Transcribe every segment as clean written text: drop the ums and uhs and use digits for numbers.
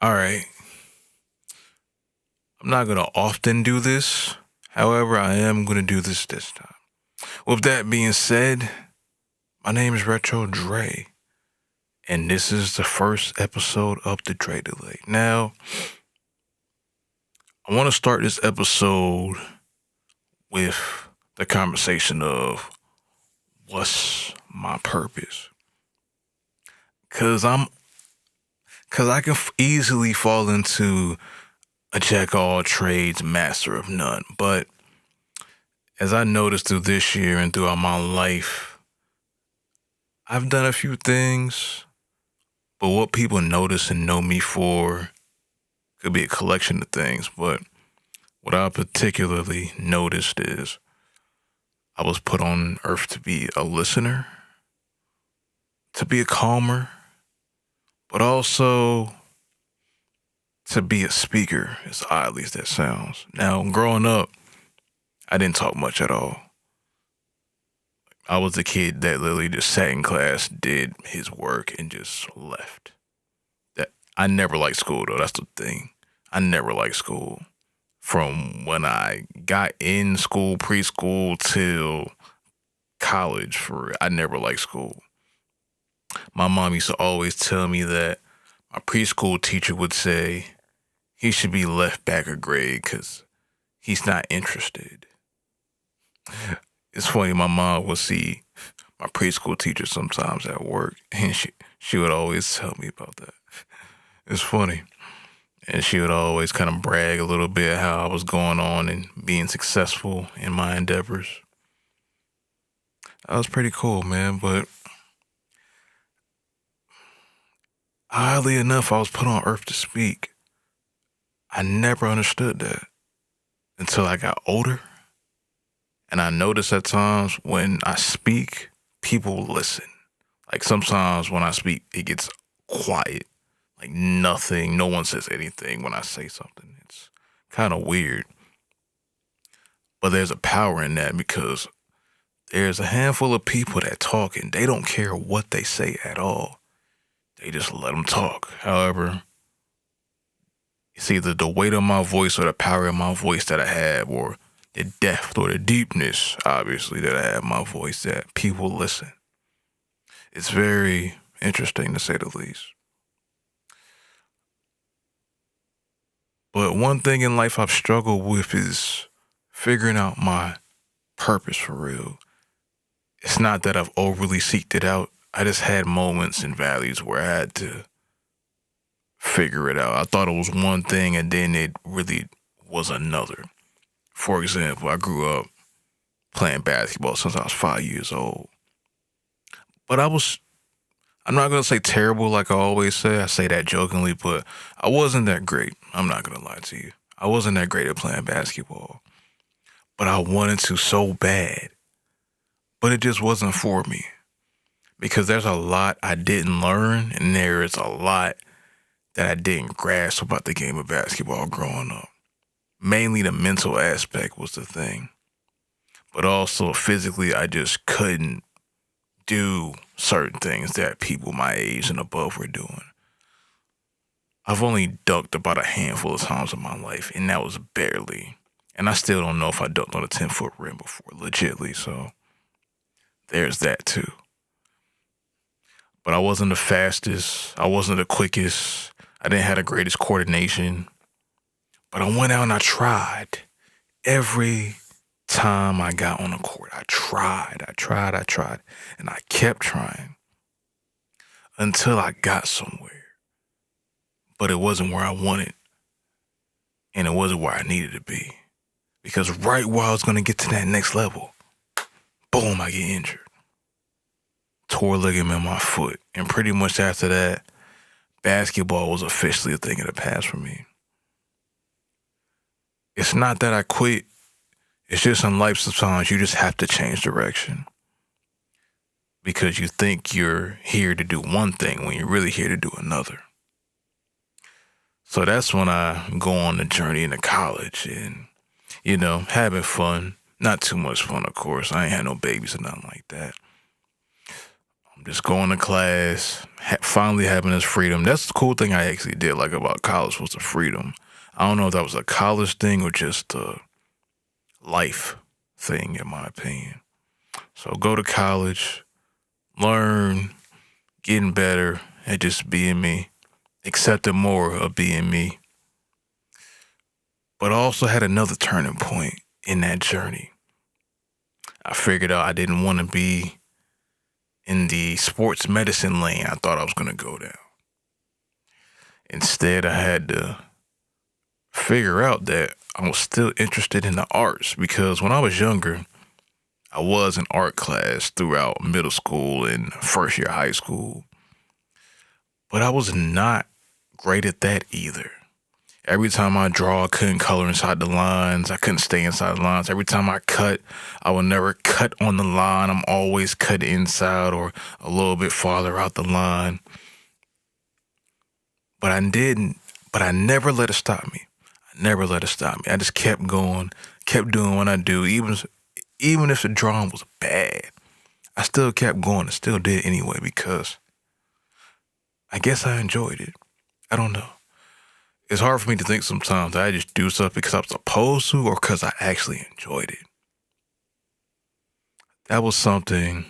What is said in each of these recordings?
All right. I'm not going to often do this. However, I am going to do this time. With that being said, my name is Retro Dre, and this is the first episode of the Dre Delay. Now, I want to start this episode with the conversation of what's my purpose? Cause I can easily fall into a jack of all trades, master of none. But as I noticed through this year and throughout my life, I've done a few things, but what people notice and know me for could be a collection of things. But what I particularly noticed is I was put on earth to be a listener, to be a calmer, but also to be a speaker, as oddly as that sounds. Now, growing up, I didn't talk much at all. I was the kid that literally just sat in class, did his work, and just left. That I never liked school though. That's the thing. I never liked school. From when I got in school, preschool till college, I never liked school. My mom used to always tell me that my preschool teacher would say he should be left back a grade because he's not interested. It's funny, my mom would see my preschool teacher sometimes at work, and she would always tell me about that. It's funny. And she would always kind of brag a little bit how I was going on and being successful in my endeavors. That was pretty cool, man. But oddly enough, I was put on earth to speak. I never understood that until I got older. And I notice at times when I speak, people listen. Like sometimes when I speak, it gets quiet. Like nothing, no one says anything when I say something. It's kind of weird. But there's a power in that because there's a handful of people that talk and they don't care what they say at all. They just let them talk. However, it's either the weight of my voice or the power of my voice that I have, or the depth or the deepness, obviously, that I have in my voice that people listen. It's very interesting to say the least. But one thing in life I've struggled with is figuring out my purpose for real. It's not that I've overly seeked it out. I just had moments and valleys where I had to figure it out. I thought it was one thing and then it really was another. For example, I grew up playing basketball since I was 5 years old. But I'm not going to say terrible like I always say. I say that jokingly, but I wasn't that great. I'm not going to lie to you. I wasn't that great at playing basketball. But I wanted to so bad. But it just wasn't for me. Because there's a lot I didn't learn, and there is a lot that I didn't grasp about the game of basketball growing up. Mainly the mental aspect was the thing. But also physically, I just couldn't do certain things that people my age and above were doing. I've only dunked about a handful of times in my life, and that was barely. And I still don't know if I dunked on a 10-foot rim before, legitly, so there's that too. But I wasn't the fastest. I wasn't the quickest. I didn't have the greatest coordination. But I went out and I tried. Every time I got on the court, I tried. And I kept trying until I got somewhere. But it wasn't where I wanted. And it wasn't where I needed to be. Because right where I was going to get to that next level, boom, I get injured. Tore ligament in my foot. And pretty much after that, basketball was officially a thing of the past for me. It's not that I quit. It's just in life sometimes you just have to change direction. Because you think you're here to do one thing when you're really here to do another. So that's when I go on the journey into college and, having fun. Not too much fun, of course. I ain't had no babies or nothing like that. I'm just going to class, finally having this freedom. That's the cool thing I actually did like about college was the freedom. I don't know if that was a college thing or just a life thing, in my opinion. So go to college, learn, getting better at just being me, accepting more of being me. But I also had another turning point in that journey. I figured out I didn't want to be in the sports medicine lane I thought I was going to go down. Instead, I had to figure out that I was still interested in the arts because when I was younger, I was in art class throughout middle school and first year high school. But I was not great at that either. Every time I draw, I couldn't color inside the lines. I couldn't stay inside the lines. Every time I cut, I would never cut on the line. I'm always cut inside or a little bit farther out the line. But I never let it stop me. I just kept going, kept doing what I do. Even if the drawing was bad, I still kept going. I still did anyway because I guess I enjoyed it. I don't know. It's hard for me to think sometimes that I just do stuff because I'm supposed to or because I actually enjoyed it. That was something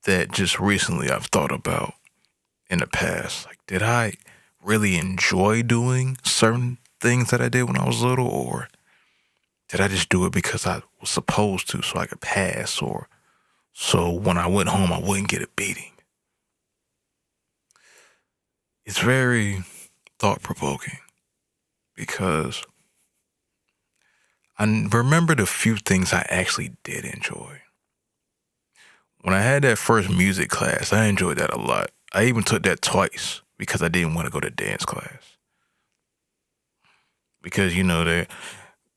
that just recently I've thought about in the past. Like, did I really enjoy doing certain things that I did when I was little, or did I just do it because I was supposed to so I could pass, or so when I went home I wouldn't get a beating? It's very thought-provoking because I remember the few things I actually did enjoy. When I had that first music class, I enjoyed that a lot. I even took that twice because I didn't want to go to dance class. Because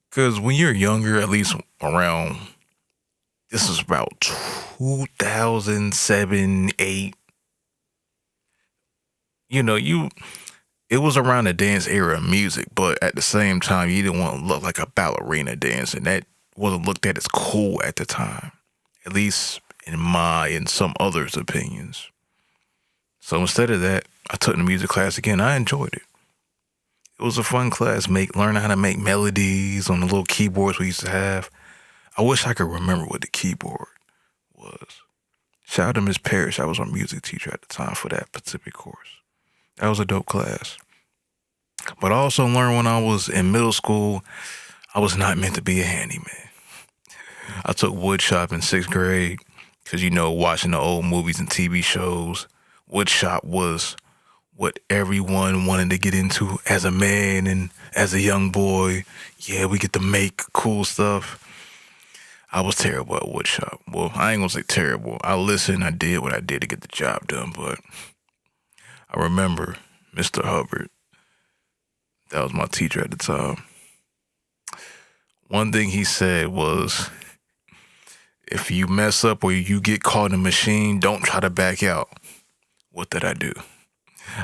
because when you're younger, at least around, this is about 2007, 8, it was around the dance era of music, but at the same time, you didn't want to look like a ballerina dance, and that wasn't looked at as cool at the time, at least in my and some others' opinions. So instead of that, I took the music class again. I enjoyed it. It was a fun class, learning how to make melodies on the little keyboards we used to have. I wish I could remember what the keyboard was. Shout out to Miss Parrish. I was our music teacher at the time for that specific course. That was a dope class. But I also learned when I was in middle school, I was not meant to be a handyman. I took wood shop in 6th grade because, watching the old movies and TV shows, wood shop was what everyone wanted to get into as a man and as a young boy. Yeah, we get to make cool stuff. I was terrible at wood shop. Well, I ain't gonna say terrible. I listened, I did what I did to get the job done, but I remember Mr. Hubbard. That was my teacher at the time. One thing he said was, if you mess up or you get caught in a machine, don't try to back out. What did I do?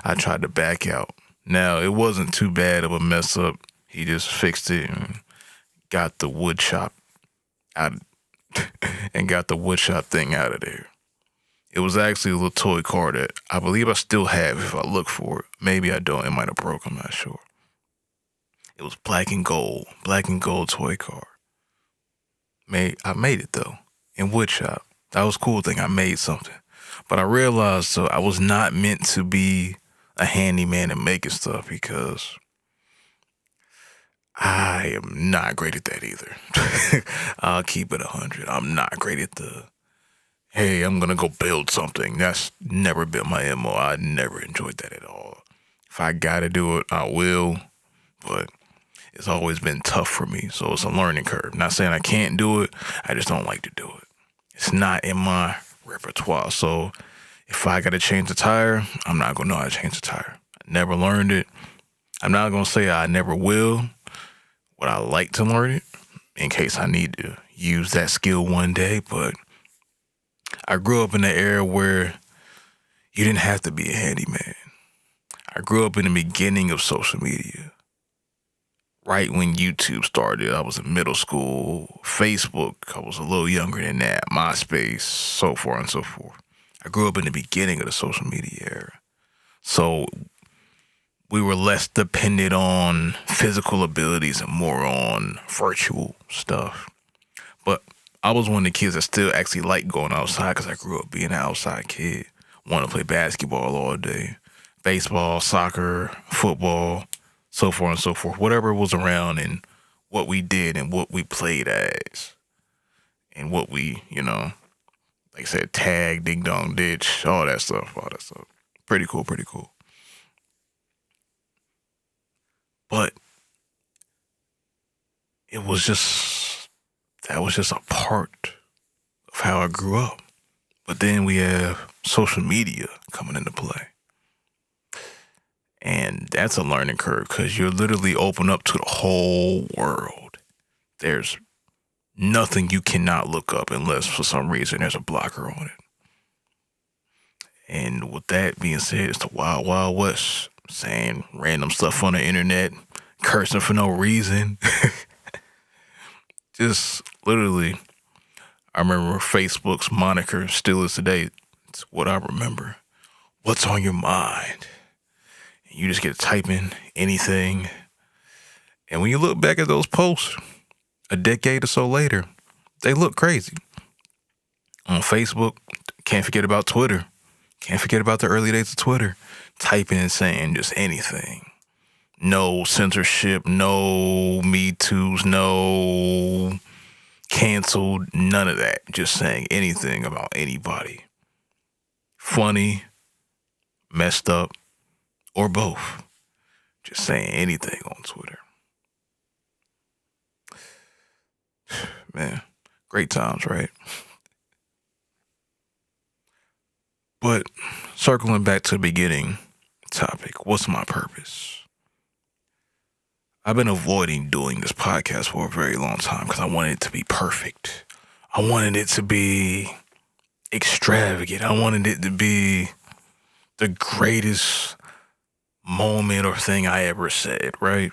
I tried to back out. Now, it wasn't too bad of a mess up. He just fixed it and got the wood shop out and got the wood shop thing out of there. It was actually a little toy car that I believe I still have if I look for it. Maybe I don't. It might have broke. I'm not sure. It was black and gold toy car. I made it though in wood shop. That was a cool thing. I made something. But I realized I was not meant to be a handyman and making stuff because I am not great at that either. I'll keep it 100. I'm not great at hey, I'm going to go build something. That's never been my MO. I never enjoyed that at all. If I got to do it, I will. But it's always been tough for me. So it's a learning curve. Not saying I can't do it. I just don't like to do it. It's not in my repertoire. So if I got to change the tire, I'm not going to know how to change the tire. I never learned it. I'm not going to say I never will. Would I like to learn it in case I need to use that skill one day? But I grew up in an era where you didn't have to be a handyman. I grew up in the beginning of social media. Right when YouTube started, I was in middle school. Facebook, I was a little younger than that. MySpace, so far and so forth. I I grew up in the beginning of the social media era. So we were less dependent on physical abilities and more on virtual stuff. But I was one of the kids that still actually liked going outside because I grew up being an outside kid. Wanted to play basketball all day, baseball, soccer, football, so forth and so forth. Whatever was around and what we did and what we played as and what we, like I said, tag, ding dong, ditch, all that stuff. Pretty cool, pretty cool. But it was just, that was just a part of how I grew up. But then we have social media coming into play. And that's a learning curve because you're literally open up to the whole world. There's nothing you cannot look up unless for some reason there's a blocker on it. And with that being said, it's the wild, wild west. Saying random stuff on the internet, cursing for no reason. Just literally, I remember Facebook's moniker still is today. It's what I remember. What's on your mind? And you just get to type in anything. And when you look back at those posts a decade or so later, they look crazy. On Facebook, can't forget about Twitter. Can't forget about the early days of Twitter. Typing and saying just anything. No censorship, no Me Too's, no canceled, none of that. Just saying anything about anybody. Funny, messed up, or both. Just saying anything on Twitter. Man, great times, right? But circling back to the beginning topic, what's my purpose? I've been avoiding doing this podcast for a very long time because I wanted it to be perfect. I wanted it to be extravagant. I wanted it to be the greatest moment or thing I ever said, right?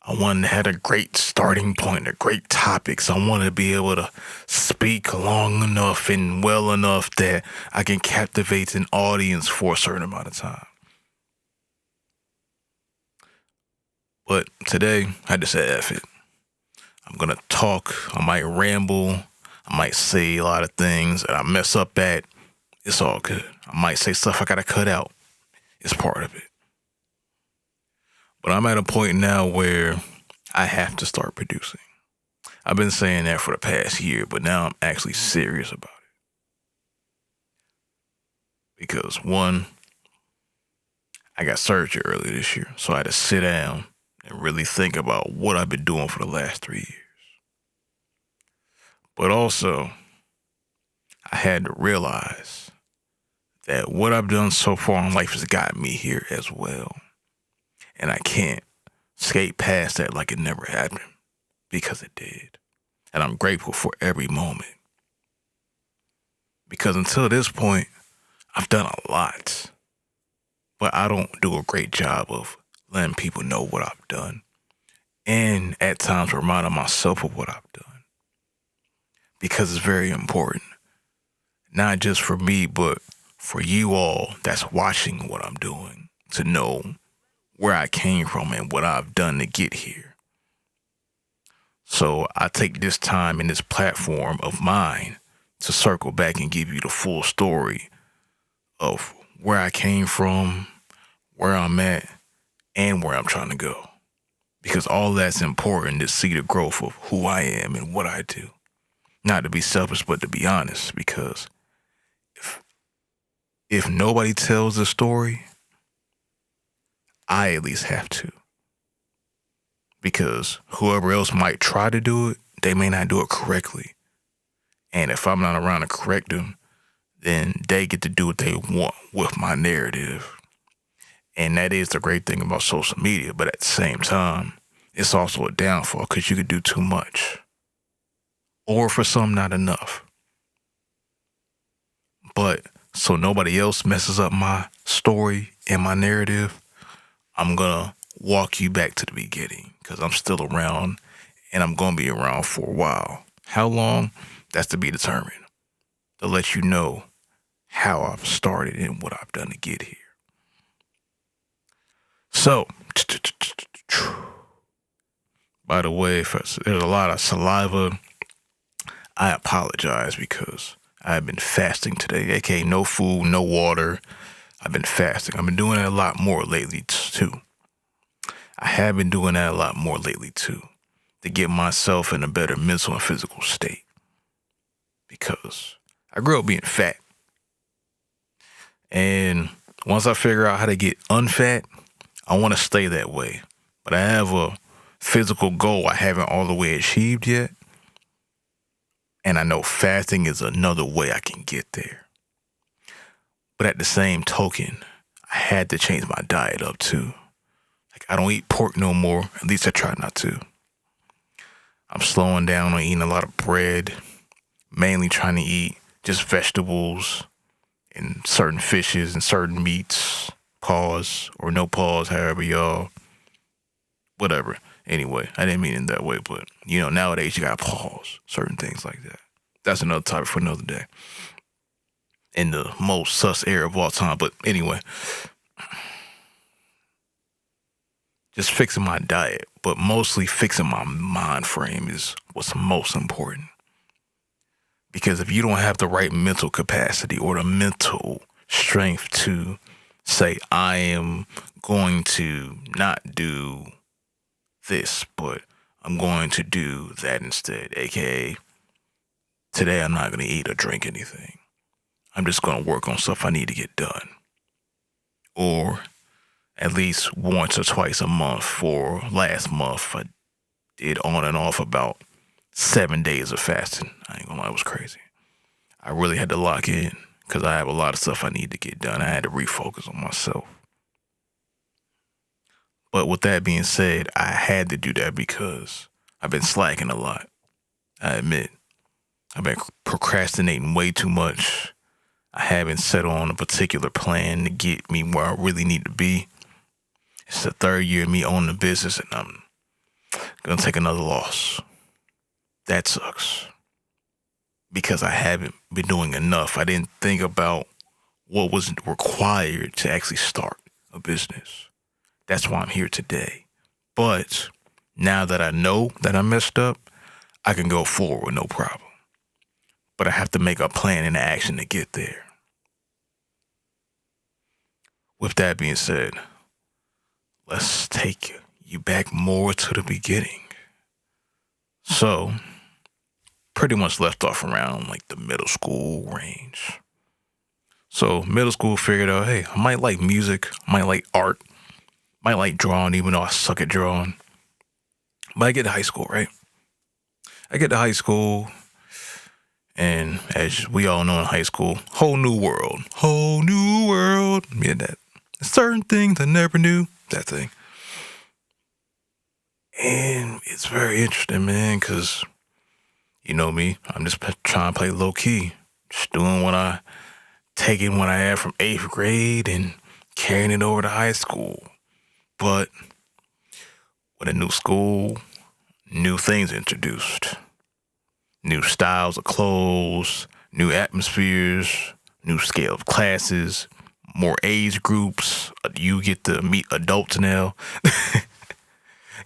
I wanted to have a great starting point, a great topics. I wanted to be able to speak long enough and well enough that I can captivate an audience for a certain amount of time. But today, I just said F it. I'm going to talk. I might ramble. I might say a lot of things that I mess up at. It's all good. I might say stuff I got to cut out. It's part of it. But I'm at a point now where I have to start producing. I've been saying that for the past year, but now I'm actually serious about it. Because one, I got surgery earlier this year, so I had to sit down and really think about what I've been doing for the last 3 years. But also, I had to realize that what I've done so far in life has gotten me here as well. And I can't skate past that like it never happened, because it did. And I'm grateful for every moment. Because until this point, I've done a lot. But I don't do a great job of letting people know what I've done. And at times reminding myself of what I've done. Because it's very important. Not just for me, but for you all that's watching what I'm doing, to know where I came from and what I've done to get here. So I take this time and this platform of mine to circle back and give you the full story of where I came from, where I'm at, and where I'm trying to go. Because all that's important to see the growth of who I am and what I do. Not to be selfish, but to be honest, because if nobody tells the story, I at least have to. Because whoever else might try to do it, they may not do it correctly. And if I'm not around to correct them, then they get to do what they want with my narrative. And that is the great thing about social media. But at the same time, it's also a downfall because you could do too much. Or for some, not enough. But so nobody else messes up my story and my narrative, I'm going to walk you back to the beginning because I'm still around and I'm going to be around for a while. How long? That's to be determined. to let you know how I've started and what I've done to get here. So, by the way, if there's a lot of saliva, I apologize because I've been fasting today, aka no food, no water. I've been fasting. I've been doing it a lot more lately too. I have been doing that a lot more lately too, to get myself in a better mental and physical state. Because I grew up being fat. And once I figure out how to get unfat, I want to stay that way. But I have a physical goal I haven't all the way achieved yet. And I know fasting is another way I can get there. But at the same token, I had to change my diet up too. Like, I don't eat pork no more. At least I try not to. I'm slowing down on eating a lot of bread. Mainly trying to eat just vegetables and certain fishes and certain meats. Pause or no pause, however y'all. Whatever. Anyway, I didn't mean it that way, but nowadays you gotta pause certain things like that. That's another topic for another day. In the most sus era of all time. But anyway, just fixing my diet, but mostly fixing my mind frame is what's most important. Because if you don't have the right mental capacity or the mental strength to say, I am going to not do this, but I'm going to do that instead, aka today I'm not going to eat or drink anything. I'm just going to work on stuff I need to get done. Or at least once or twice a month. For last month, I did on and off about 7 days of fasting. I ain't gonna lie, it was crazy. I really had to lock in because I have a lot of stuff I need to get done. I had to refocus on myself. But with that being said, I had to do that because I've been slacking a lot. I admit. I've been procrastinating way too much. I haven't set on a particular plan to get me where I really need to be. It's the third year of me owning the business, and I'm going to take another loss. That sucks. Because I haven't been doing enough. I didn't think about what was required to actually start a business. That's why I'm here today. But now that I know that I messed up, I can go forward with no problem. But I have to make a plan and action to get there. With that being said, let's take you back more to the beginning. So, pretty much left off around like the middle school range. So, middle school figured out, hey, I might like music, I might like art, I might like drawing, even though I suck at drawing. But I get to high school, right? I get to high school, and as we all know in high school, whole new world. Yeah, that. Certain things I never knew, that thing. And it's very interesting, man, because you know me, I'm just trying to play low key. Just doing taking what I had from 8th grade and carrying it over to high school. But with a new school, new things introduced. New styles of clothes, new atmospheres, new scale of classes, more age groups. You get to meet adults now.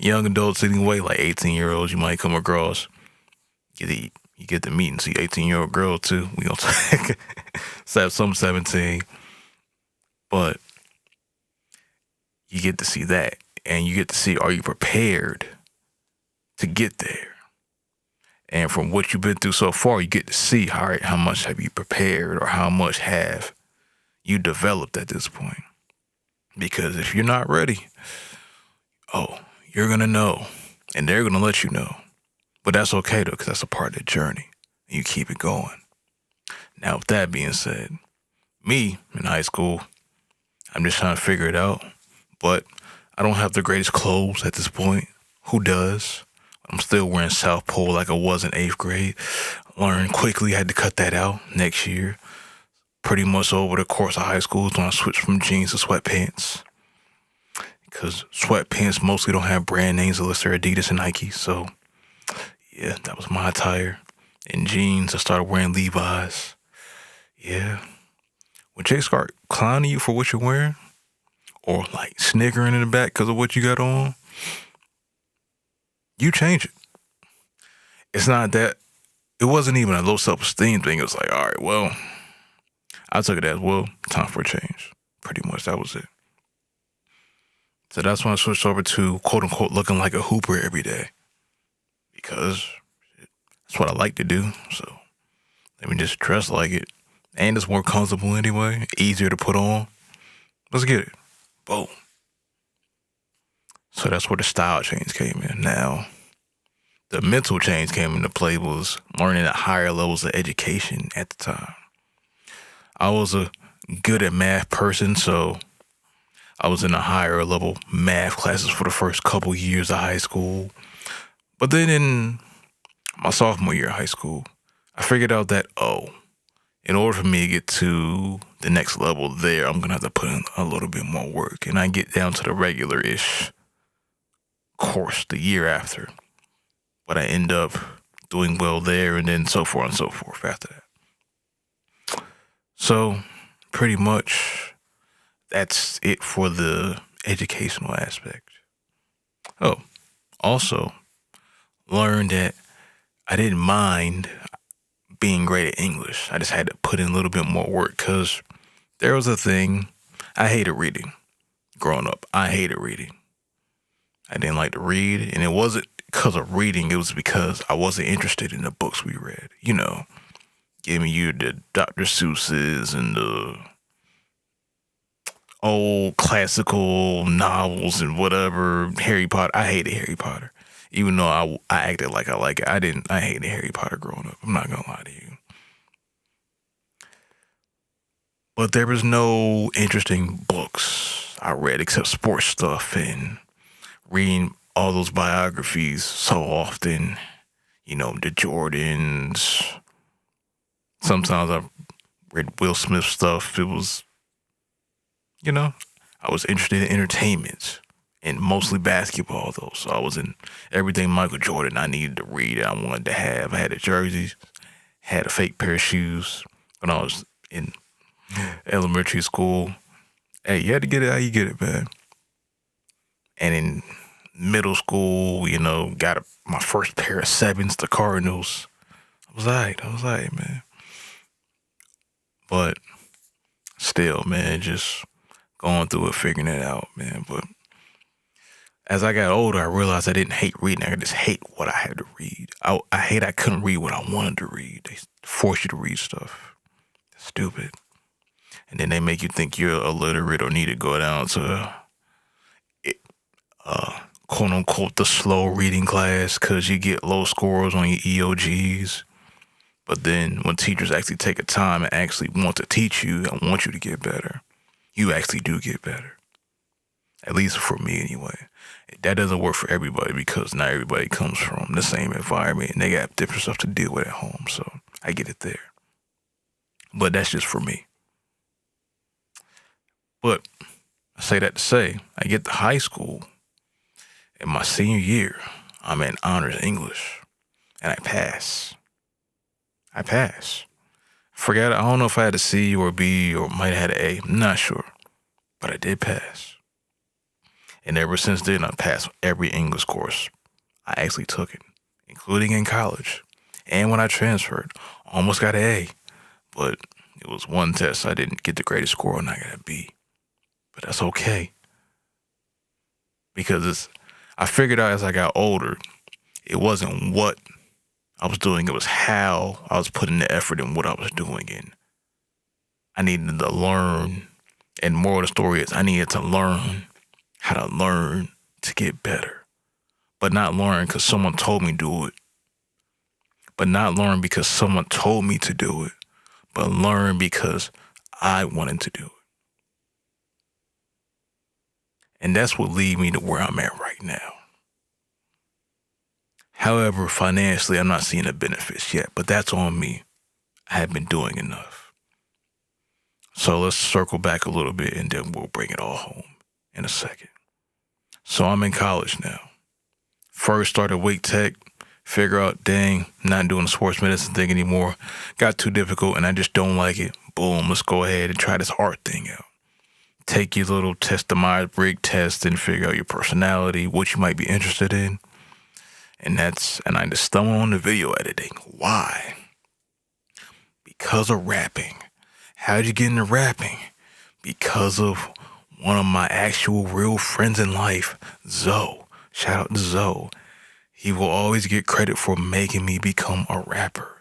Young adults anyway, like 18-year-olds you might come across. You get to meet and see 18-year-old girls too. We gonna have some 17. But you get to see that. And you get to see, are you prepared to get there? And from what you've been through so far, you get to see, all right, how much have you prepared or how much have you developed at this point? Because if you're not ready, you're going to know. And they're going to let you know. But that's okay, though, because that's a part of the journey. And you keep it going. Now, with that being said, me in high school, I'm just trying to figure it out. But I don't have the greatest clothes at this point. Who does? I'm still wearing South Pole like I was in 8th grade. Learned quickly, had to cut that out next year. Pretty much over the course of high school is when I switched from jeans to sweatpants. Because sweatpants mostly don't have brand names unless they're Adidas and Nike. So, yeah, that was my attire. In jeans, I started wearing Levi's. Yeah. When chicks start clowning you for what you're wearing, or like sniggering in the back because of what you got on, you change it. It's not that, it wasn't even a low self-esteem thing. It was like, all right, well, I took it as, well, time for a change. Pretty much, that was it. So that's when I switched over to, quote unquote, looking like a hooper every day. Because that's what I like to do. So let me just dress like it. And it's more comfortable anyway, easier to put on. Let's get it. Boom. So that's where the style change came in. Now, the mental change came into play was learning at higher levels of education at the time. I was a good at math person, so I was in the higher level math classes for the first couple years of high school. But then in my sophomore year of high school, I figured out that, in order for me to get to the next level there, I'm going to have to put in a little bit more work. And I get down to the regular-ish course the year after. But I end up doing well there, and then so forth and so forth after that. So pretty much that's it for the educational aspect. Oh, also learned that I didn't mind being great at English. I just had to put in a little bit more work because there was a thing. I hated reading growing up. I hated reading. I didn't like to read, and it wasn't because of reading. It was because I wasn't interested in the books we read. You know, giving you the Dr. Seuss's and the old classical novels and whatever, Harry Potter. I hated Harry Potter. Even though I acted like I like it, I hated Harry Potter growing up. I'm not gonna lie to you. But there was no interesting books I read except sports stuff and reading all those biographies so often. You know, the Jordans. Sometimes I read Will Smith stuff. It was, I was interested in entertainment. And mostly basketball, though. So I was in everything Michael Jordan I needed to read. I wanted to have. I had a jersey, had a fake pair of shoes when I was in elementary school. Hey, you had to get it how you get it, man. And in middle school, got my first pair of sevens, the Cardinals. I was all right, man. But still, man, just going through it, figuring it out, man. But as I got older, I realized I didn't hate reading. I just hate what I had to read. I hate I couldn't read what I wanted to read. They force you to read stuff. It's stupid. And then they make you think you're illiterate or need to go down to, quote unquote, the slow reading class because you get low scores on your EOGs. But then when teachers actually take a time and actually want to teach you and want you to get better, you actually do get better. At least for me anyway. That doesn't work for everybody because not everybody comes from the same environment and they got different stuff to deal with at home. So I get it there. But that's just for me. But I say that to say, I get to high school in my senior year, I'm in honors English and I pass. I forgot, I don't know if I had a C or a B or might have had an A. I'm not sure. But I did pass. And ever since then, I passed every English course I actually took it, including in college. And when I transferred, almost got an A. But it was one test I didn't get the greatest score and I got a B. But that's okay. Because I figured out as I got older, it wasn't what I was doing, it was how I was putting the effort in what I was doing. And I needed to learn. And more of the story is I needed to learn how to learn to get better. But not learn because someone told me to do it. But not learn because someone told me to do it. But learn because I wanted to do it. And that's what led me to where I'm at right now. However, financially, I'm not seeing the benefits yet, but that's on me. I have been doing enough. So let's circle back a little bit and then we'll bring it all home in a second. So I'm in college now. First started Wake Tech, figure out, dang, not doing the sports medicine thing anymore. Got too difficult and I just don't like it. boom, let's go ahead and try this art thing out. Take your little test the Myers-Briggs test and figure out your personality, what you might be interested in. And I just stumbled on the video editing. Why? Because of rapping. How'd you get into rapping? Because of one of my actual real friends in life, Zoe. Shout out to Zoe. He will always get credit for making me become a rapper.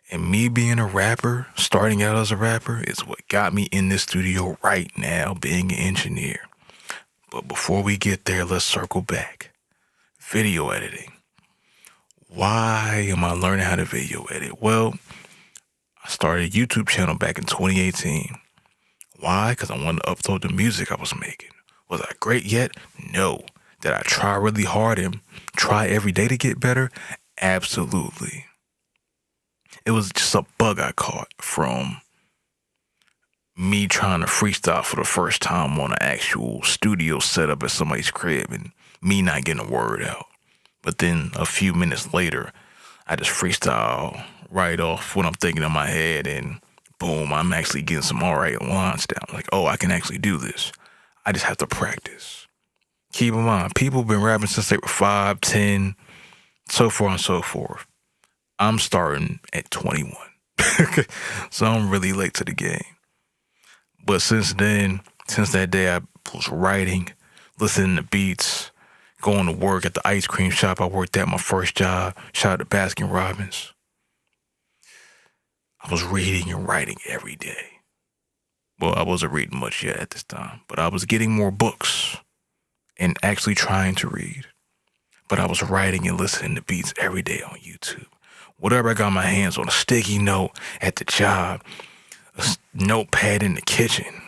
And me being a rapper, starting out as a rapper, is what got me in this studio right now, being an engineer. But before we get there, let's circle back. Video editing. Why am I learning how to video edit? Well, I started a YouTube channel back in 2018. Why? Because I wanted to upload the music I was making. Was I great yet? No. Did I try really hard and try every day to get better? Absolutely. It was just a bug I caught from me trying to freestyle for the first time on an actual studio setup at somebody's crib and me not getting a word out. But then a few minutes later, I just freestyle right off what I'm thinking in my head and boom, I'm actually getting some all right lines down. Like, oh, I can actually do this. I just have to practice. Keep in mind, people have been rapping since they were 5, 10, so far and so forth. I'm starting at 21. So I'm really late to the game. But since then, since that day, I was writing, listening to beats, going to work at the ice cream shop I worked at, my first job. Shout out to Baskin Robbins. I was reading and writing every day. Well, I wasn't reading much yet at this time, but I was getting more books and actually trying to read. But I was writing and listening to beats every day on YouTube. Whatever I got my hands on, a sticky note at the job, a notepad in the kitchen,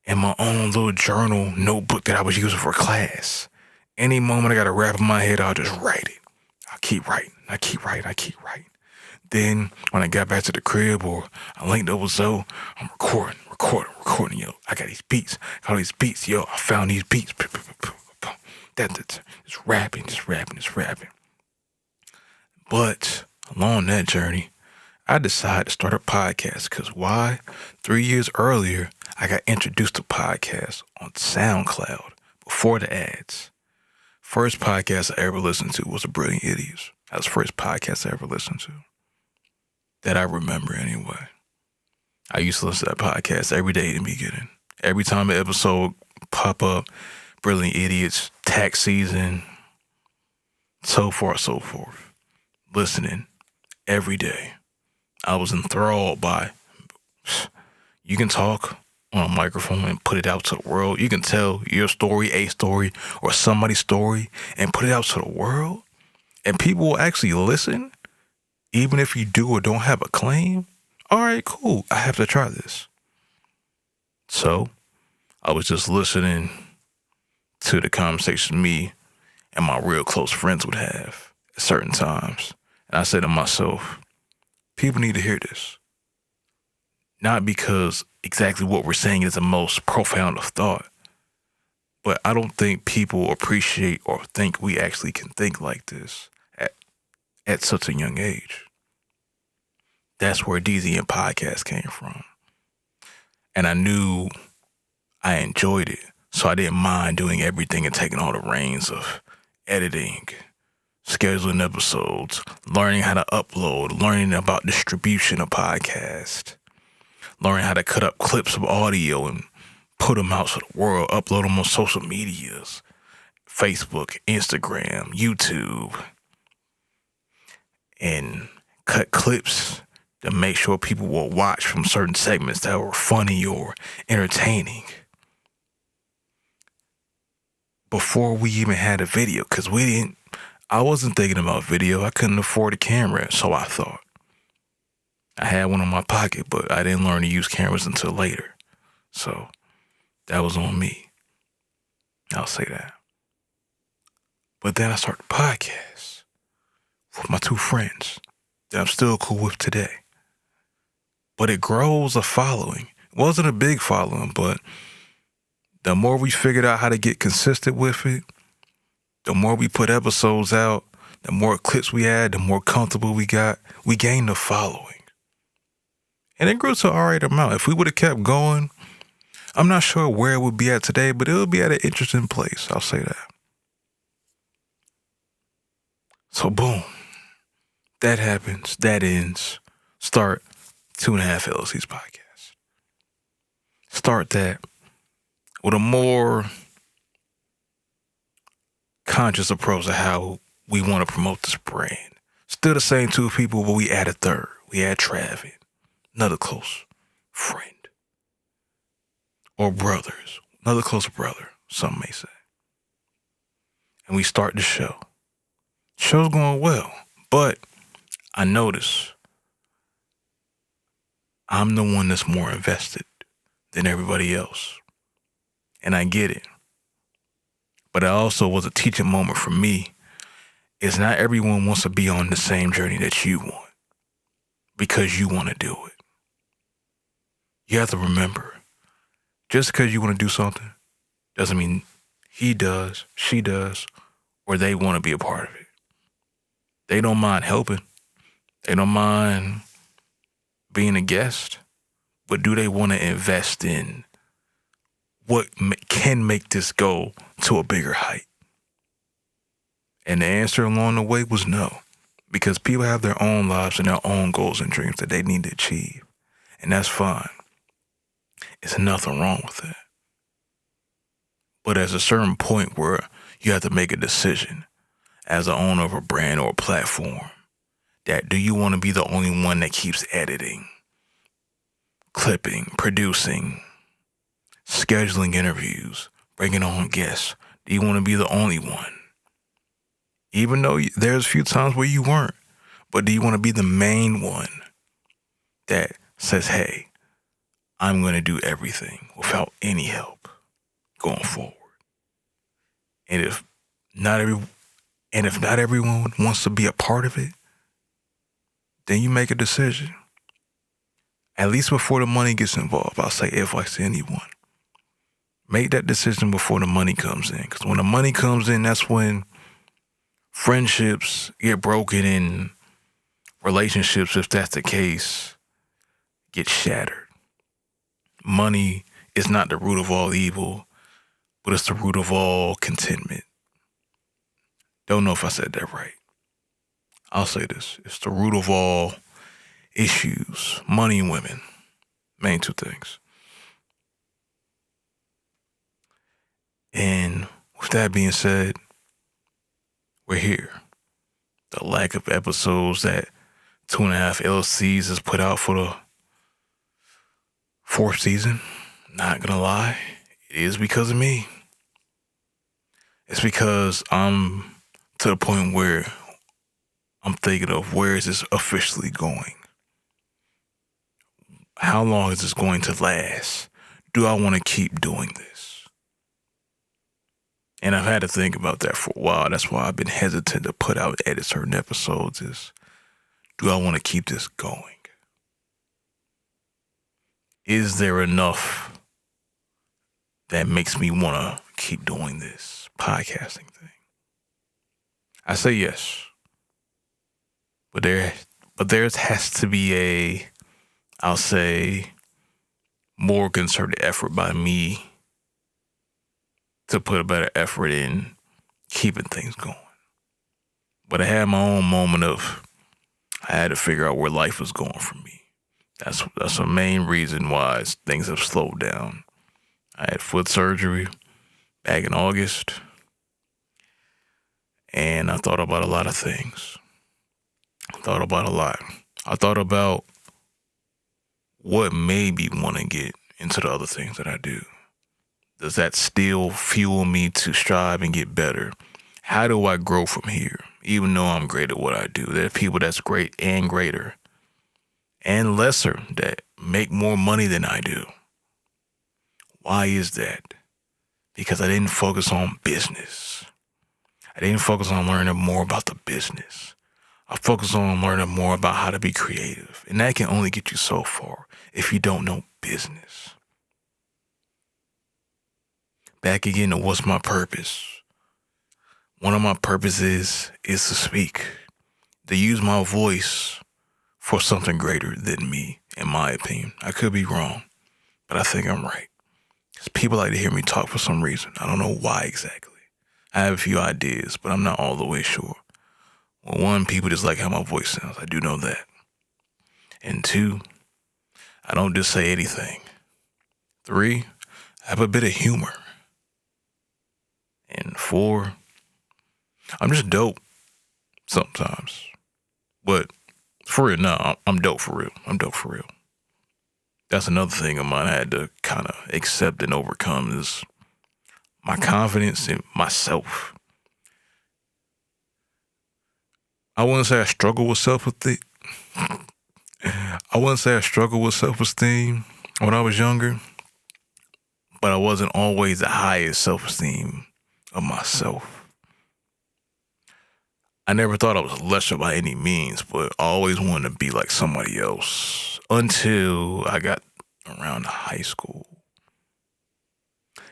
and my own little journal notebook that I was using for class. Any moment I got a rap in my head, I'll just write it. I keep writing. Then when I got back to the crib or I linked up with Zoe, I'm recording, yo. I got these beats, yo. I found these beats. That's just rapping. But along that journey, I decided to start a podcast because why? 3 years earlier, I got introduced to podcasts on SoundCloud before the ads. First podcast I ever listened to was The Brilliant Idiots. That was the first podcast I ever listened to. That I remember anyway. I used to listen to that podcast every day in the beginning. Every time an episode pop up, Brilliant Idiots, tax season, so forth. Listening every day. I was enthralled by, you can talk on a microphone and put it out to the world. You can tell your story, a story, or somebody's story and put it out to the world. And people will actually listen, even if you do or don't have a claim. All right, cool. I have to try this. So I was just listening to the conversation me and my real close friends would have at certain times. And I said to myself, people need to hear this. Not because exactly what we're saying is the most profound of thought, but I don't think people appreciate or think we actually can think like this at such a young age. That's where DZ and podcast came from. And I knew I enjoyed it, so I didn't mind doing everything and taking all the reins of editing, scheduling episodes, learning how to upload, learning about distribution of podcasts, learning how to cut up clips of audio and put them out to the world, upload them on social medias, Facebook, Instagram, YouTube, and cut clips to make sure people will watch from certain segments that were funny or entertaining. Before we even had a video, because I wasn't thinking about video. I couldn't afford a camera, so I thought. I had one in my pocket, but I didn't learn to use cameras until later. So that was on me. I'll say that. But then I started a podcast with my two friends that I'm still cool with today. But it grows a following. It wasn't a big following, but the more we figured out how to get consistent with it, the more we put episodes out, the more clips we had, the more comfortable we got, we gained a following. And it grew to an alright amount. If we would have kept going, I'm not sure where it would be at today, but it would be at an interesting place. I'll say that. So boom, that happens. That ends. Start 2.5 LLC's podcast. Start that with a more conscious approach to how we want to promote this brand. Still the same two people, but we add a third. We add Travis, another close friend. Or brothers, another close brother, some may say. And we start the show. Show's going well, but I notice I'm the one that's more invested than everybody else. And I get it. But it also was a teaching moment for me. Is not everyone wants to be on the same journey that you want because you want to do it. You have to remember, just because you want to do something doesn't mean he does, she does, or they want to be a part of it. They don't mind helping. They don't mind being a guest. But do they want to invest in what can make this go to a bigger height? And the answer along the way was no. Because people have their own lives and their own goals and dreams that they need to achieve. And that's fine. There's nothing wrong with that. But there's a certain point where you have to make a decision as an owner of a brand or a platform that do you want to be the only one that keeps editing, clipping, producing, scheduling interviews, bringing on guests? Do you want to be the only one? Even though there's a few times where you weren't, but do you want to be the main one that says, hey, I'm going to do everything without any help going forward? And if not everyone wants to be a part of it, then you make a decision. At least before the money gets involved. I'll say if I see anyone. Make that decision before the money comes in. Because when the money comes in, that's when friendships get broken and relationships, if that's the case, get shattered. Money is not the root of all evil, but it's the root of all contentment. Don't know if I said that right. I'll say this. It's the root of all issues. Money and women. Main two things. And with that being said, we're here. The lack of episodes that 2.5 LCs has put out for the 4th season, not gonna lie, it is because of me. It's because I'm to the point where I'm thinking of where is this officially going? How long is this going to last? Do I want to keep doing this? And I've had to think about that for a while. That's why I've been hesitant to put out edit certain episodes is, do I want to keep this going? Is there enough that makes me want to keep doing this podcasting thing? I say yes. But there has to be I'll say, more concerted effort by me to put a better effort in keeping things going. But I had my own moment of, I had to figure out where life was going for me. That's the main reason why things have slowed down. I had foot surgery back in August, and I thought about a lot of things. I thought about what made me want to get into the other things that I do. Does that still fuel me to strive and get better? How do I grow from here? Even though I'm great at what I do, there are people that's great and greater and lesser that make more money than I do. Why is that? Because I didn't focus on business. I didn't focus on learning more about the business. I focused on learning more about how to be creative. And that can only get you so far if you don't know business. Back again to what's my purpose. One of my purposes is to speak, to use my voice for something greater than me, in my opinion. I could be wrong, but I think I'm right. 'Cause people like to hear me talk for some reason. I don't know why exactly. I have a few ideas, but I'm not all the way sure. Well, one, people just like how my voice sounds. I do know that. And two, I don't just say anything. Three, I have a bit of humor. And four, I'm just dope sometimes. But for real, no, I'm dope for real. I'm dope for real. That's another thing of mine I had to kind of accept and overcome is my confidence in myself. I wouldn't say I struggle with self-esteem. I wouldn't say I struggled with self-esteem when I was younger, but I wasn't always the highest self-esteem of myself. I never thought I was lesser by any means, but I always wanted to be like somebody else until I got around high school.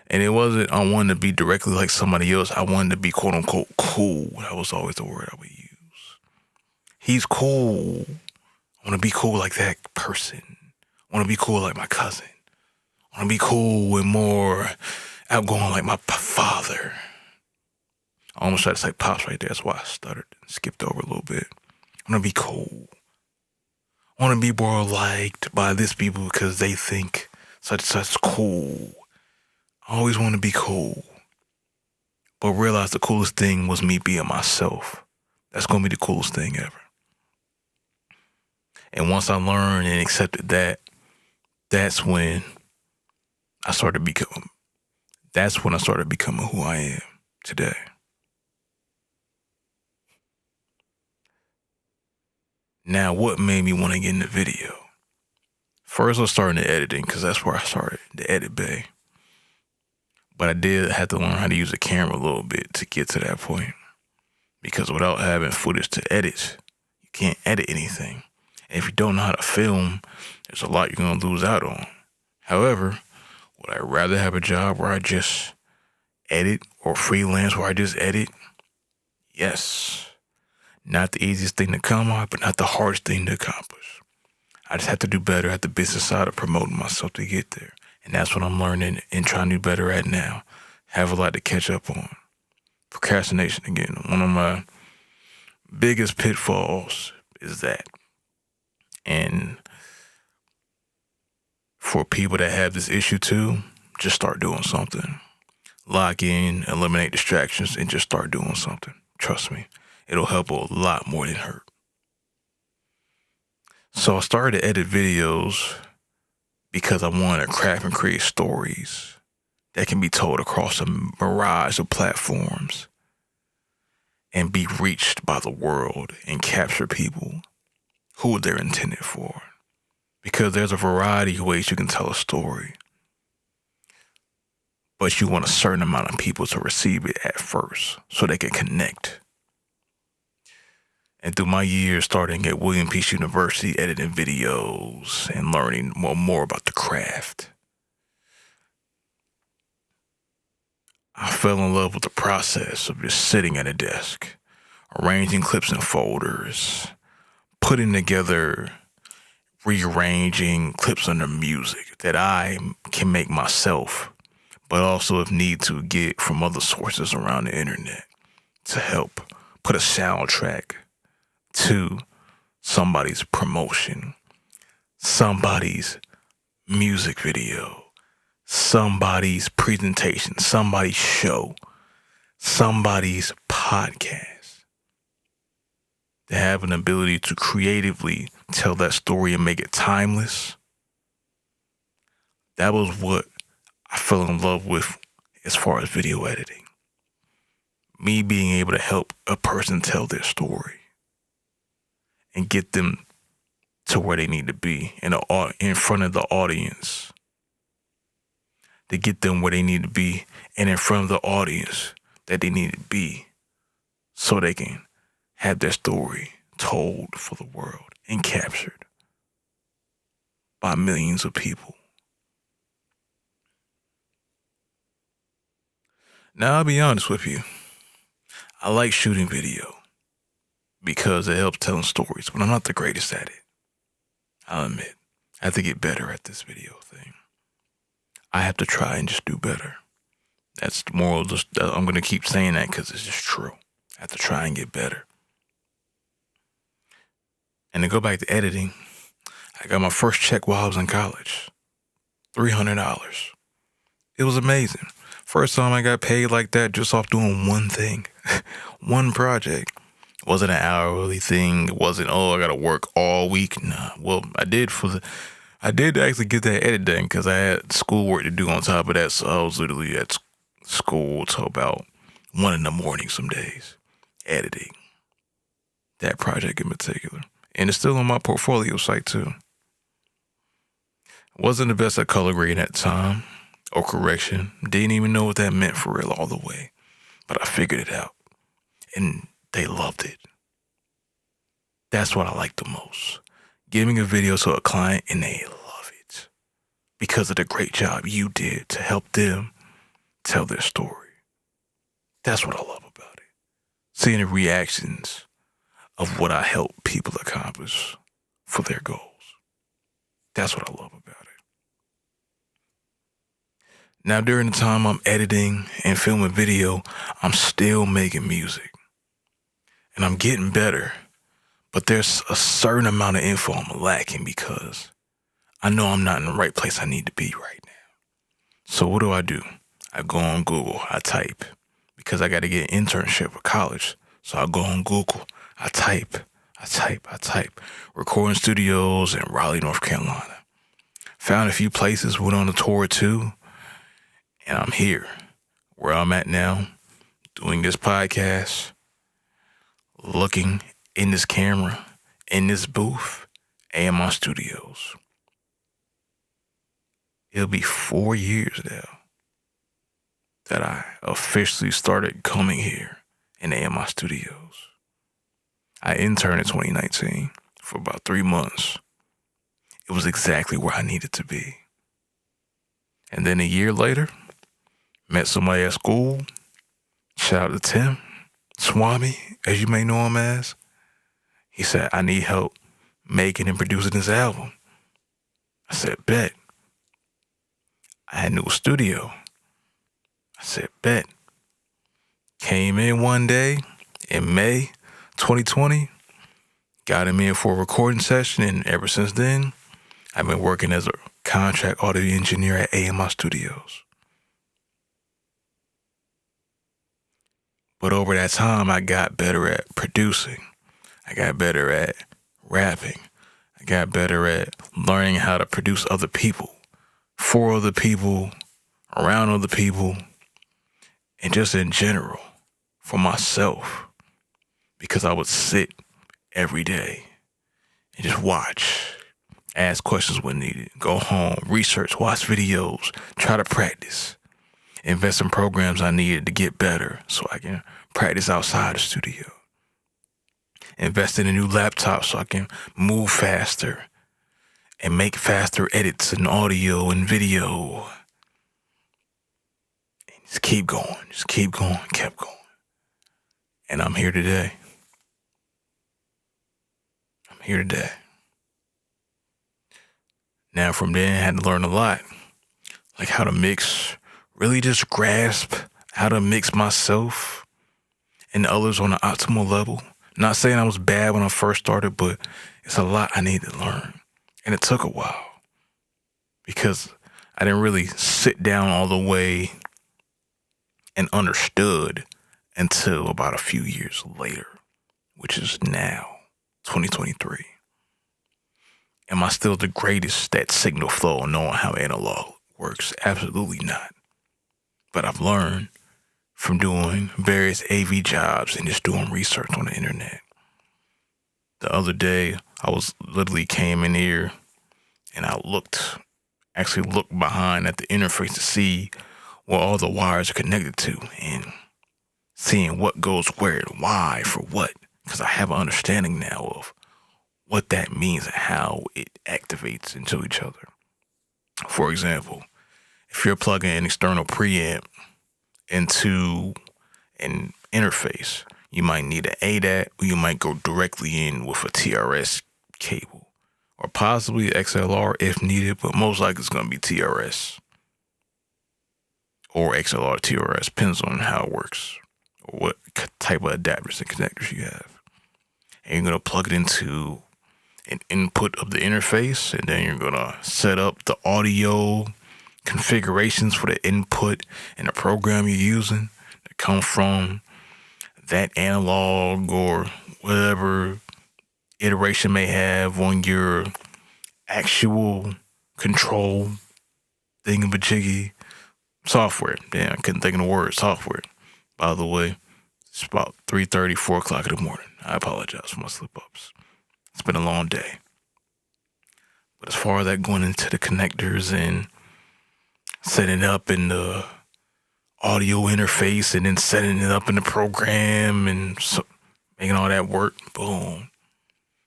And it wasn't I wanted to be directly like somebody else. I wanted to be quote unquote cool. That was always the word I would use. He's cool. I want to be cool like that person. I want to be cool like my cousin. I want to be cool and more outgoing like my father. I almost tried to say pops right there. That's why I stuttered and skipped over a little bit. I want to be cool. I want to be more liked by this people because they think such cool. I always want to be cool. But realize the coolest thing was me being myself. That's going to be the coolest thing ever. And once I learned and accepted that, that's when I started becoming who I am today. Now, what made me want to get into video? First, I was starting the editing because that's where I started, the edit bay. But I did have to learn how to use a camera a little bit to get to that point. Because without having footage to edit, you can't edit anything. And if you don't know how to film, there's a lot you're going to lose out on. However, would I rather have a job where I just edit or freelance where I just edit? Yes. Not the easiest thing to come on, but not the hardest thing to accomplish. I just have to do better at the business side of promoting myself to get there. And that's what I'm learning and trying to do better at now. Have a lot to catch up on. Procrastination again. One of my biggest pitfalls is that. And for people that have this issue too, just start doing something. Lock in, eliminate distractions, and just start doing something. Trust me, it'll help a lot more than hurt. So I started to edit videos because I wanted to craft and create stories that can be told across a mirage of platforms and be reached by the world and capture people who they're intended for. Because there's a variety of ways you can tell a story, but you want a certain amount of people to receive it at first so they can connect. And through my years starting at William Peace University, editing videos and learning more about the craft, I fell in love with the process of just sitting at a desk, arranging clips in folders, putting together, rearranging clips under music that I can make myself, but also if need to get from other sources around the internet to help put a soundtrack to somebody's promotion, somebody's music video, somebody's presentation, somebody's show, somebody's podcast. To have an ability to creatively tell that story and make it timeless. That was what I fell in love with as far as video editing. Me being able to help a person tell their story and get them to where they need to be in front of the audience. To get them where they need to be and in front of the audience that they need to be so they can have their story told for the world and captured by millions of people. Now, I'll be honest with you. I like shooting video because it helps telling stories, but I'm not the greatest at it. I'll admit, I have to get better at this video thing. I have to try and just do better. That's the moral. I'm going to keep saying that because it's just true. I have to try and get better. And to go back to editing, I got my first check while I was in college. $300. It was amazing. First time I got paid like that just off doing one thing, one project. It wasn't an hourly thing. It wasn't, I got to work all week. Nah, well, I did actually get that edit done because I had schoolwork to do on top of that. So I was literally at school till about 1 a.m. some days, editing that project in particular. And it's still on my portfolio site too. Wasn't the best at color grading at the time or correction. Didn't even know what that meant for real all the way. But I figured it out. And they loved it. That's what I like the most. Giving a video to a client and they love it. Because of the great job you did to help them tell their story. That's what I love about it. Seeing the reactions of what I help people accomplish for their goals. That's what I love about it. Now, during the time I'm editing and filming video, I'm still making music. And I'm getting better. But there's a certain amount of info I'm lacking because I know I'm not in the right place I need to be right now. So what do? I go on Google, I type, because I got to get an internship for college. So I go on Google, I type. Recording studios in Raleigh, North Carolina. Found a few places, went on a tour too. And I'm here, where I'm at now, doing this podcast, looking in this camera, in this booth, AMI Studios. It'll be 4 years now that I officially started coming here in AMI Studios. I interned in 2019 for about 3 months. It was exactly where I needed to be. And then a year later, met somebody at school. Shout out to Tim, Swami, as you may know him as. He said, I need help making and producing this album. I said, bet. I had a new studio. I said, bet. Came in one day in May 2020, got him in for a recording session, and ever since then, I've been working as a contract audio engineer at AMI Studios. But over that time, I got better at producing. I got better at rapping. I got better at learning how to produce other people, for other people, around other people, and just in general, for myself. Because I would sit every day and just watch, ask questions when needed, go home, research, watch videos, try to practice, invest in programs I needed to get better so I can practice outside the studio, invest in a new laptop so I can move faster and make faster edits in audio and video. And just keep going, kept going. And I'm here today. Now from then, I had to learn a lot, like how to mix, really just grasp how to mix myself and others on an optimal level. Not saying I was bad when I first started, but it's a lot I need to learn. And it took a while because I didn't really sit down all the way and understood until about a few years later, which is now, 2023. Am I still the greatest at signal flow and knowing how analog works? Absolutely not. But I've learned from doing various AV jobs and just doing research on the internet. The other day, I was literally came in here and I actually looked behind at the interface to see where all the wires are connected to and seeing what goes where and why for what. Because I have an understanding now of what that means and how it activates into each other. For example, if you're plugging an external preamp into an interface, you might need an ADAT or you might go directly in with a TRS cable or possibly XLR if needed, but most likely it's going to be TRS or XLR TRS. Depends on how it works or what type of adapters and connectors you have. And you're going to plug it into an input of the interface, and then you're going to set up the audio configurations for the input and the program you're using that come from that analog or whatever iteration may have on your actual control thingamajiggy software. Damn, I couldn't think of the word software. By the way, it's about 3:30, 4 o'clock in the morning. I apologize for my slip-ups. It's been a long day. But as far as that going into the connectors and setting it up in the audio interface and then setting it up in the program and making all that work, boom.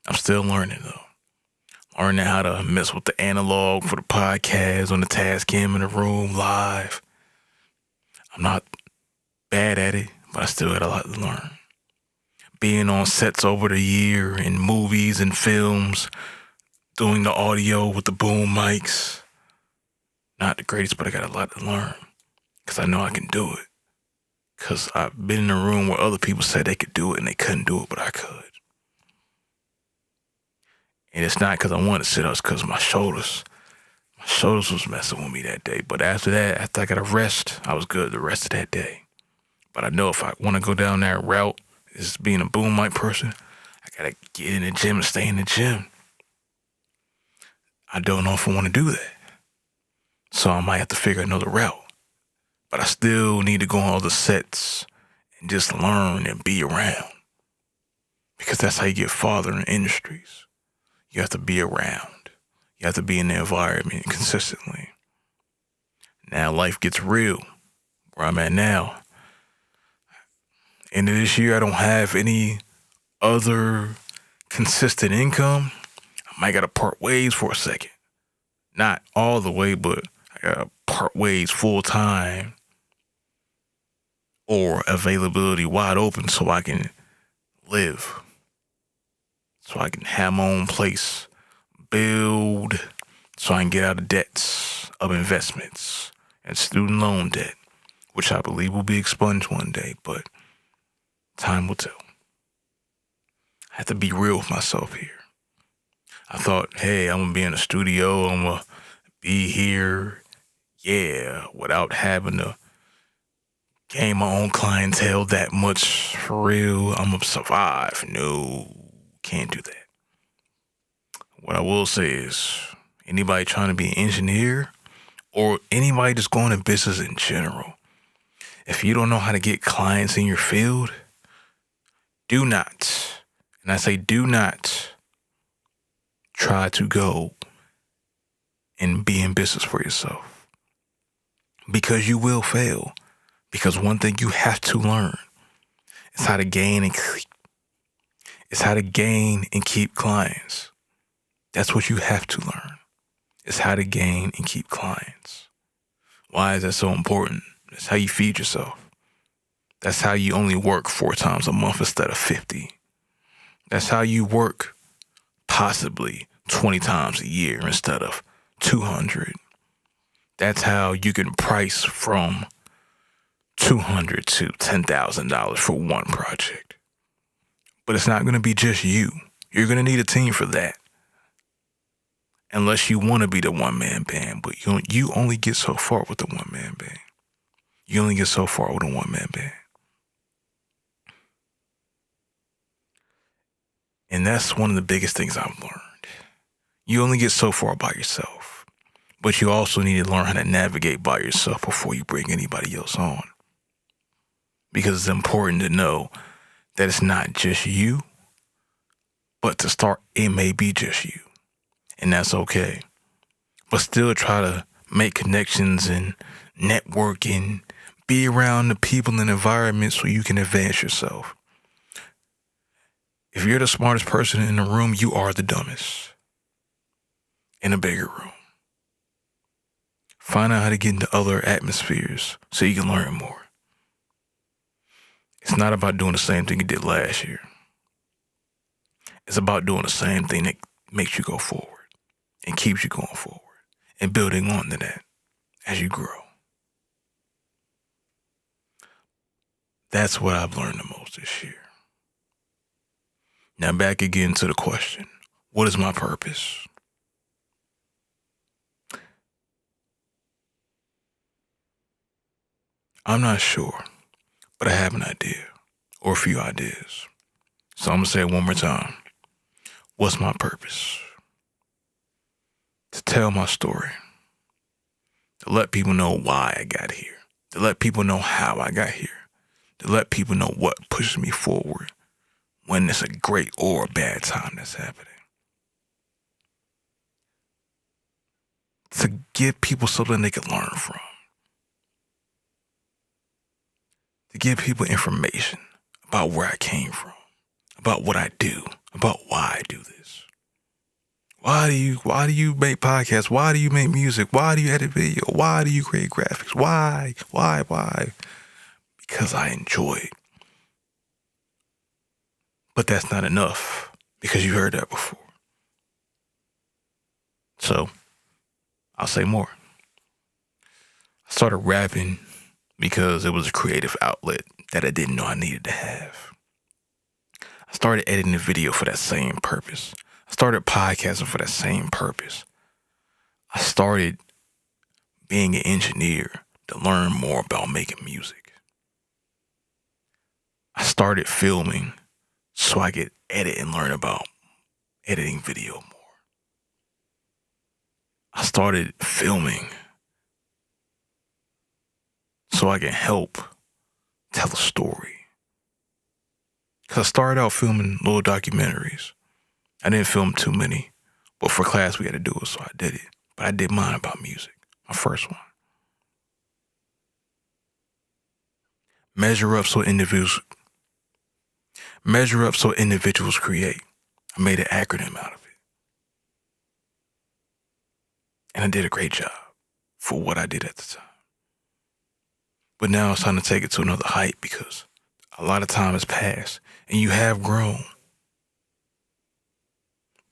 I'm still learning though. Learning how to mess with the analog for the podcast on the Tascam in the room live. I'm not bad at it, but I still got a lot to learn. Being on sets over the year in movies and films, doing the audio with the boom mics. Not the greatest, but I got a lot to learn because I know I can do it. Because I've been in a room where other people said they could do it and they couldn't do it, but I could. And it's not because I wanted to sit up, it's because my shoulders was messing with me that day. But after that, after I got a rest, I was good the rest of that day. But I know if I want to go down that route, as being a boom mic person, I got to get in the gym and stay in the gym. I don't know if I want to do that. So I might have to figure another route. But I still need to go on other sets and just learn and be around. Because that's how you get farther in industries. You have to be around. You have to be in the environment consistently. Now life gets real. Where I'm at now. End of this year, I don't have any other consistent income. I might gotta part ways for a second. Not all the way, but I gotta part ways full time or availability wide open so I can live. So I can have my own place, build, so I can get out of debts, of investments, and student loan debt, which I believe will be expunged one day, but time will tell. I have to be real with myself here. I thought, hey, I'm going to be in the studio. I'm going to be here, without having to gain my own clientele that much for real. I'm going to survive. No, can't do that. What I will say is, anybody trying to be an engineer or anybody just going in business in general, if you don't know how to get clients in your field, do not, and I say do not, try to go and be in business for yourself. Because you will fail. Because one thing you have to learn is how to gain and keep clients. That's what you have to learn. Is how to gain and keep clients. Why is that so important? That's how you feed yourself. That's how you only work 4 times a month instead of 50. That's how you work possibly 20 times a year instead of 200. That's how you can price from $200 to $10,000 for one project. But it's not going to be just you. You're going to need a team for that. Unless you want to be the one-man band, but you only get so far with the one-man band. You only get so far with a one-man band. And that's one of the biggest things I've learned. You only get so far by yourself, but you also need to learn how to navigate by yourself before you bring anybody else on. Because it's important to know that it's not just you, but to start, it may be just you. And that's okay. But still try to make connections and network and be around the people and environment so you can advance yourself. If you're the smartest person in the room, you are the dumbest in a bigger room. Find out how to get into other atmospheres so you can learn more. It's not about doing the same thing you did last year. It's about doing the same thing that makes you go forward. and keeps you going forward and building on to that as you grow. That's what I've learned the most this year. Now back again to the question, what is my purpose? I'm not sure, but I have an idea or a few ideas. So I'm going to say it one more time. What's my purpose? To tell my story. To let people know why I got here. To let people know how I got here. To let people know what pushes me forward when it's a great or a bad time that's happening. To give people something they can learn from. To give people information about where I came from, about what I do, about why I do this. Why do you make podcasts? Why do you make music? Why do you edit video? Why do you create graphics? Why? Because I enjoy it. But that's not enough, because you heard that before. So, I'll say more. I started rapping because it was a creative outlet that I didn't know I needed to have. I started editing a video for that same purpose. I started podcasting for that same purpose. I started being an engineer to learn more about making music. I started filming so I could edit and learn about editing video more. I started filming so I can help tell a story. Because I started out filming little documentaries. I didn't film too many, but for class we had to do it, so I did it. But I did mine about music, my first one. Measure up so individuals create. I made an acronym out of it. And I did a great job for what I did at the time. But now it's time to take it to another height, because a lot of time has passed and you have grown.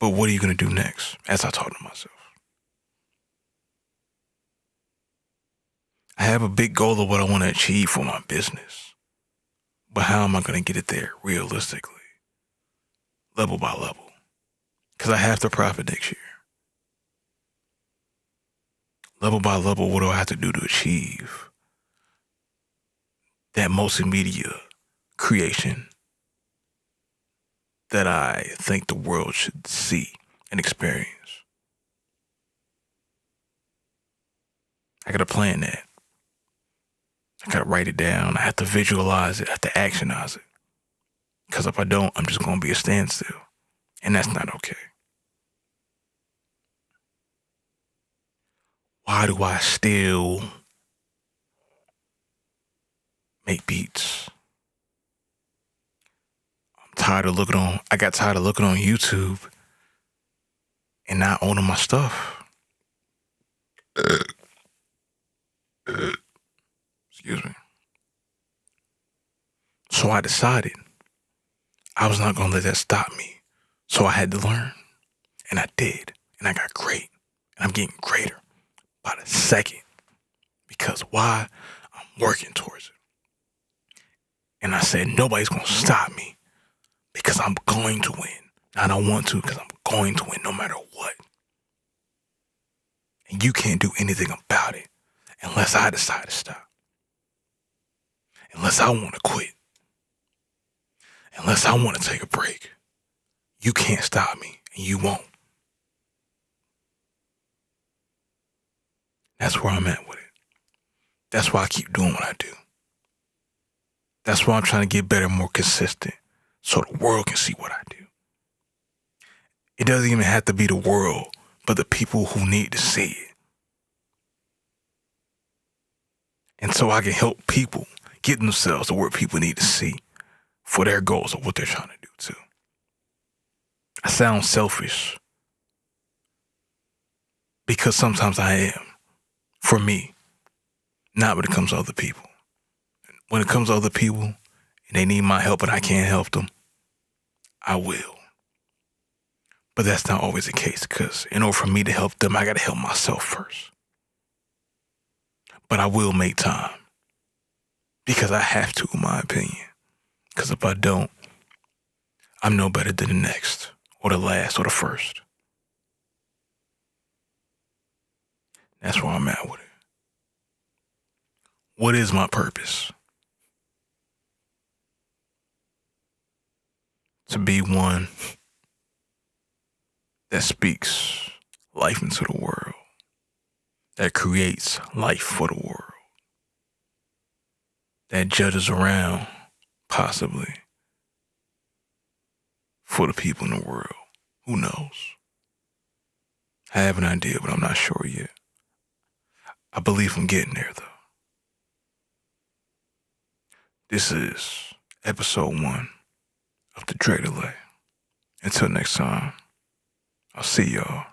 But what are you going to do next? As I talk to myself. I have a big goal of what I want to achieve for my business. But how am I going to get it there realistically? Level by level. Because I have to profit next year. Level by level, what do I have to do to achieve that multimedia creation that I think the world should see and experience? I got to plan that. I got to write it down. I have to visualize it. I have to actionize it. Because if I don't, I'm just going to be a standstill. And that's not okay. Why do I still make beats? I got tired of looking on YouTube and not owning my stuff. Excuse me. So I decided I was not going to let that stop me. So I had to learn. And I did. And I got great. And I'm getting greater by the second. Because why? I'm working towards it. And I said, nobody's going to stop me, because I'm going to win. I don't want to, because I'm going to win no matter what. And you can't do anything about it unless I decide to stop. Unless I want to quit. Unless I want to take a break. You can't stop me, and you won't. That's where I'm at with it. That's why I keep doing what I do. That's why I'm trying to get better, more consistent, so the world can see what I do. It doesn't even have to be the world, but the people who need to see it. And so I can help people get themselves to where people need to see for their goals of what they're trying to do too. I sound selfish, because sometimes I am, for me, not when it comes to other people. When it comes to other people and they need my help and I can't help them, I will. But that's not always the case, because in order for me to help them, I got to help myself first. But I will make time, because I have to, in my opinion. Because if I don't, I'm no better than the next, or the last, or the first. That's where I'm at with it. What is my purpose? To be one that speaks life into the world, that creates life for the world, that judges around, possibly, for the people in the world. Who knows? I have an idea, but I'm not sure yet. I believe I'm getting there, though. This is episode 1 of the Dre Delay. Until next time, I'll see y'all.